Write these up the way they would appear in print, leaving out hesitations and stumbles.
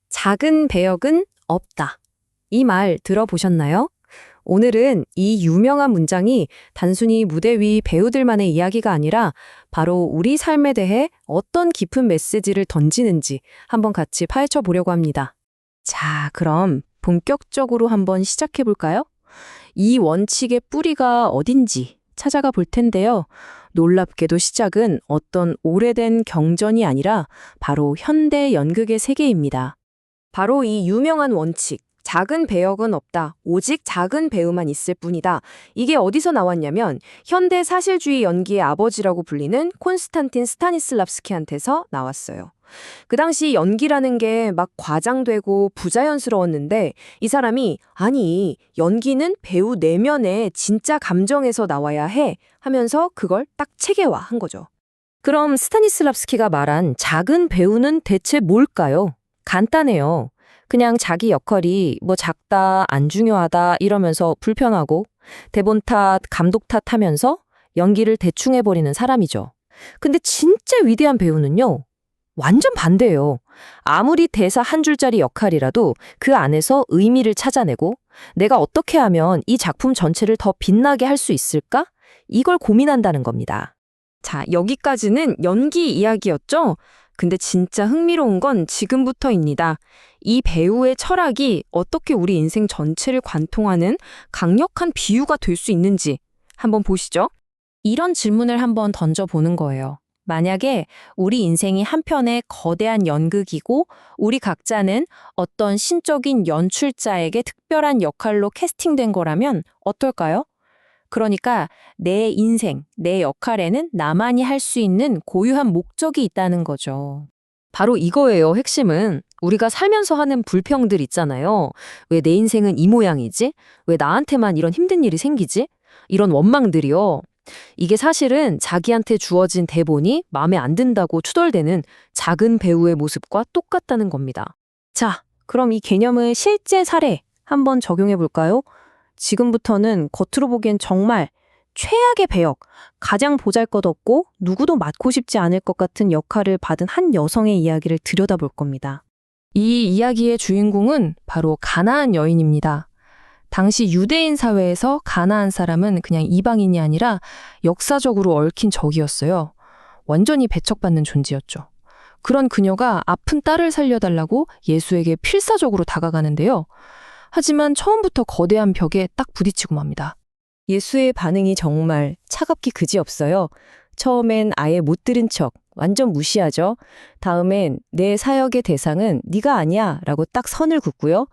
작은 배역은 없다. 이 말 들어보셨나요? 오늘은 이 유명한 문장이 단순히 무대 위 배우들만의 이야기가 아니라 바로 우리 삶에 대해 어떤 깊은 메시지를 던지는지 한번 같이 파헤쳐 보려고 합니다. 자, 그럼 본격적으로 한번 시작해 볼까요? 이 원칙의 뿌리가 어딘지 찾아가 볼 텐데요. 놀랍게도 시작은 어떤 오래된 경전이 아니라 바로 현대 연극의 세계입니다. 바로 이 유명한 원칙, 작은 배역은 없다, 오직 작은 배우만 있을 뿐이다. 이게 어디서 나왔냐면 현대 사실주의 연기의 아버지라고 불리는 콘스탄틴 스타니슬랍스키한테서 나왔어요. 그 당시 연기라는 게 막 과장되고 부자연스러웠는데 이 사람이 아니, 연기는 배우 내면의 진짜 감정에서 나와야 해 하면서 그걸 딱 체계화한 거죠. 그럼 스타니슬랍스키가 말한 작은 배우는 대체 뭘까요? 간단해요. 그냥 자기 역할이 뭐 작다, 안 중요하다 이러면서 불편하고 대본 탓, 감독 탓 하면서 연기를 대충 해버리는 사람이죠. 근데 진짜 위대한 배우는요, 완전 반대예요. 아무리 대사 한 줄짜리 역할이라도 그 안에서 의미를 찾아내고 내가 어떻게 하면 이 작품 전체를 더 빛나게 할 수 있을까? 이걸 고민한다는 겁니다. 자, 여기까지는 연기 이야기였죠? 근데 진짜 흥미로운 건 지금부터입니다. 이 배우의 철학이 어떻게 우리 인생 전체를 관통하는 강력한 비유가 될 수 있는지 한번 보시죠. 이런 질문을 한번 던져보는 거예요. 만약에 우리 인생이 한편의 거대한 연극이고 우리 각자는 어떤 신적인 연출자에게 특별한 역할로 캐스팅된 거라면 어떨까요? 그러니까 내 인생, 내 역할에는 나만이 할 수 있는 고유한 목적이 있다는 거죠. 바로 이거예요, 핵심은. 우리가 살면서 하는 불평들 있잖아요. 왜 내 인생은 이 모양이지? 왜 나한테만 이런 힘든 일이 생기지? 이런 원망들이요. 이게 사실은 자기한테 주어진 대본이 마음에 안 든다고 투덜대는 작은 배우의 모습과 똑같다는 겁니다. 자, 그럼 이 개념을 실제 사례 한번 적용해 볼까요? 지금부터는 겉으로 보기엔 정말 최악의 배역, 가장 보잘것없고 누구도 맡고 싶지 않을 것 같은 역할을 받은 한 여성의 이야기를 들여다볼 겁니다. 이 이야기의 주인공은 바로 가나안 여인입니다. 당시 유대인 사회에서 가나안 사람은 그냥 이방인이 아니라 역사적으로 얽힌 적이었어요. 완전히 배척받는 존재였죠. 그런 그녀가 아픈 딸을 살려달라고 예수에게 필사적으로 다가가는데요. 하지만 처음부터 거대한 벽에 딱 부딪히고 맙니다. 예수의 반응이 정말 차갑기 그지없어요. 처음엔 아예 못 들은 척, 완전 무시하죠. 다음엔 내 사역의 대상은 네가 아니야 라고 딱 선을 긋고요.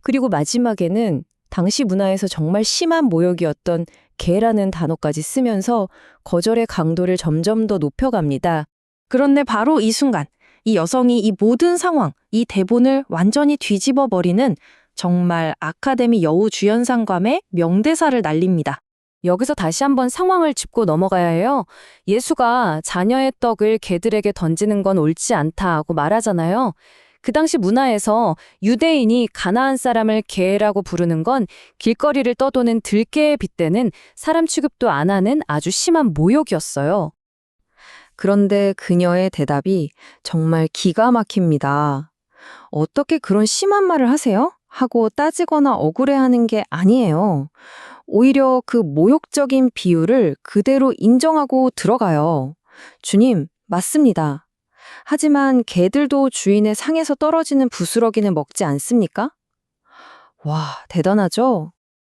그리고 마지막에는 당시 문화에서 정말 심한 모욕이었던 개라는 단어까지 쓰면서 거절의 강도를 점점 더 높여갑니다. 그런데 바로 이 순간, 이 여성이 이 모든 상황, 이 대본을 완전히 뒤집어 버리는 정말 아카데미 여우주연상감의 명대사를 날립니다. 여기서 다시 한번 상황을 짚고 넘어가야 해요. 예수가 자녀의 떡을 개들에게 던지는 건 옳지 않다고 말하잖아요. 그 당시 문화에서 유대인이 가나안 사람을 개라고 부르는 건 길거리를 떠도는 들개에 빗대는 사람 취급도 안 하는 아주 심한 모욕이었어요. 그런데 그녀의 대답이 정말 기가 막힙니다. 어떻게 그런 심한 말을 하세요? 하고 따지거나 억울해하는 게 아니에요. 오히려 그 모욕적인 비유를 그대로 인정하고 들어가요. 주님, 맞습니다. 하지만 개들도 주인의 상에서 떨어지는 부스러기는 먹지 않습니까? 와, 대단하죠?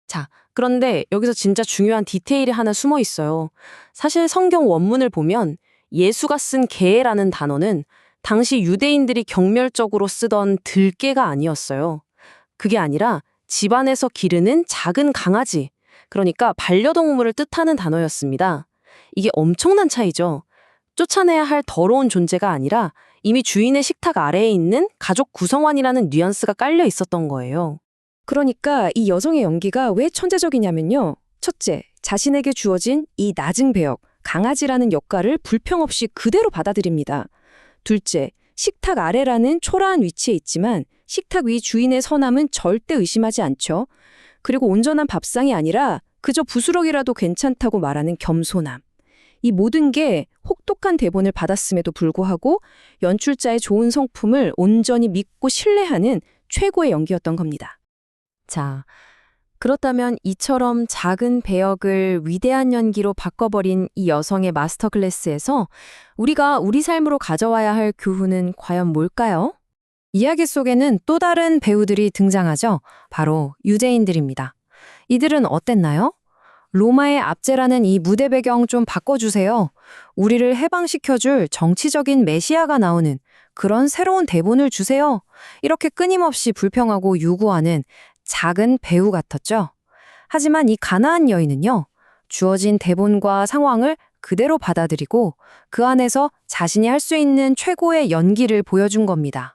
자, 그런데 여기서 진짜 중요한 디테일이 하나 숨어 있어요. 사실 성경 원문을 보면 예수가 쓴 개라는 단어는 당시 유대인들이 경멸적으로 쓰던 들개가 아니었어요. 그게 아니라 집안에서 기르는 작은 강아지, 그러니까 반려동물을 뜻하는 단어였습니다. 이게 엄청난 차이죠. 쫓아내야 할 더러운 존재가 아니라 이미 주인의 식탁 아래에 있는 가족 구성원이라는 뉘앙스가 깔려 있었던 거예요. 그러니까 이 여성의 연기가 왜 천재적이냐면요. 첫째, 자신에게 주어진 이 낮은 배역, 강아지라는 역할을 불평 없이 그대로 받아들입니다. 둘째, 식탁 아래라는 초라한 위치에 있지만 식탁 위 주인의 선함은 절대 의심하지 않죠. 그리고 온전한 밥상이 아니라 그저 부스러기라도 괜찮다고 말하는 겸손함. 이 모든 게 혹독한 대본을 받았음에도 불구하고 연출자의 좋은 성품을 온전히 믿고 신뢰하는 최고의 연기였던 겁니다. 자, 그렇다면 이처럼 작은 배역을 위대한 연기로 바꿔버린 이 여성의 마스터 클래스에서 우리가 우리 삶으로 가져와야 할 교훈은 과연 뭘까요? 이야기 속에는 또 다른 배우들이 등장하죠. 바로 유대인들입니다. 이들은 어땠나요? 로마의 압제라는 이 무대 배경 좀 바꿔주세요. 우리를 해방시켜줄 정치적인 메시아가 나오는 그런 새로운 대본을 주세요. 이렇게 끊임없이 불평하고 요구하는 작은 배우 같았죠. 하지만 이 가나안 여인은요, 주어진 대본과 상황을 그대로 받아들이고 그 안에서 자신이 할 수 있는 최고의 연기를 보여준 겁니다.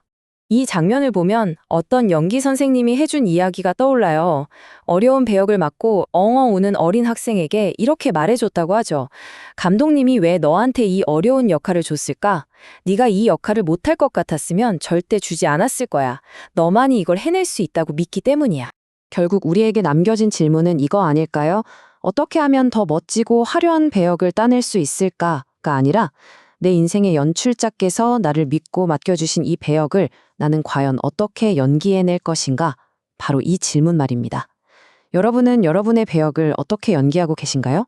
이 장면을 보면 어떤 연기 선생님이 해준 이야기가 떠올라요. 어려운 배역을 맡고 엉엉 우는 어린 학생에게 이렇게 말해줬다고 하죠. 감독님이 왜 너한테 이 어려운 역할을 줬을까? 네가 이 역할을 못할 것 같았으면 절대 주지 않았을 거야. 너만이 이걸 해낼 수 있다고 믿기 때문이야. 결국 우리에게 남겨진 질문은 이거 아닐까요? 어떻게 하면 더 멋지고 화려한 배역을 따낼 수 있을까가 아니라 내 인생의 연출자께서 나를 믿고 맡겨주신 이 배역을 나는 과연 어떻게 연기해낼 것인가? 바로 이 질문 말입니다. 여러분은 여러분의 배역을 어떻게 연기하고 계신가요?